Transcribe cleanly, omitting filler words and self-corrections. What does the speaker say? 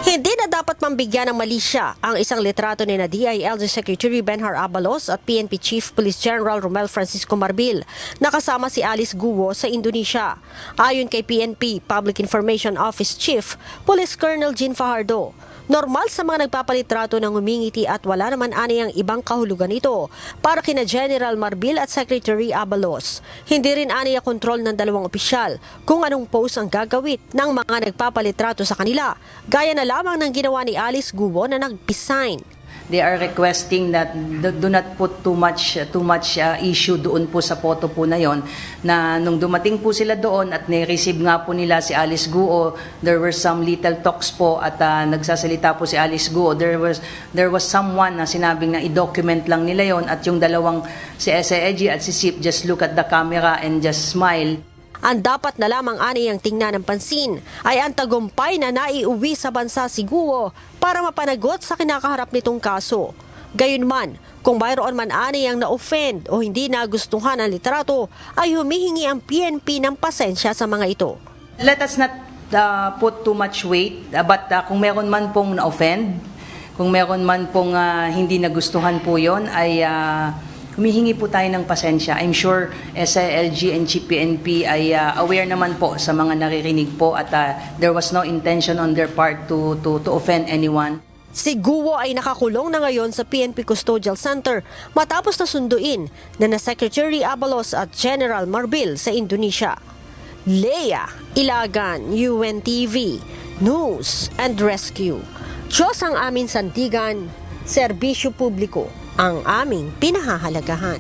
Hindi na dapat mambigyan ng mali siya ang isang litrato ni na DILG Secretary Benhar Abalos at PNP Chief Police General Romel Francisco Marbil nakasama si Alice Guo sa Indonesia. Ayon kay PNP Public Information Office Chief Police Colonel Jean Fajardo, normal sa mga nagpapalitrato ng humingiti at wala naman aniyang ibang kahulugan ito para kina General Marbil at Secretary Abalos. Hindi rin aniya kontrol ng dalawang opisyal kung anong pose ang gagawit ng mga nagpapalitrato sa kanila, gaya na lamang ng ginawa ni Alice Guo na nag-resign. They are requesting that do not put too much issue doon po sa photo po na yon, na nung dumating po sila doon at ni-receive nga po nila si Alice Guo, there were some little talks po at nagsasalita po si Alice Guo. There was someone na sinabing na i-document lang nila yon at yung dalawang si SAEG at si SIP just look at the camera and just smile. Ang dapat na lamang aniyang tingnan ng pansin ay ang tagumpay na naiuwi sa bansa si Guo para mapanagot sa kinakaharap nitong kaso. Gayunman, kung mayroon man aniyang na-offend o hindi nagustuhan ang litrato, ay humihingi ang PNP ng pasensya sa mga ito. Let us not put too much weight, but kung meron man pong na-offend, kung meron man pong hindi nagustuhan po yon, ay humihingi po tayo ng pasensya. I'm sure SILG and GPNP ay aware naman po sa mga naririnig po at there was no intention on their part to offend anyone. Si Guo ay nakakulong na ngayon sa PNP Custodial Center matapos na sunduin na Secretary Abalos at General Marbil sa Indonesia. Leah Ilagan, UNTV, News and Rescue. Diyos ang aming sandigan, serbisyo publiko ang aming pinahahalagahan.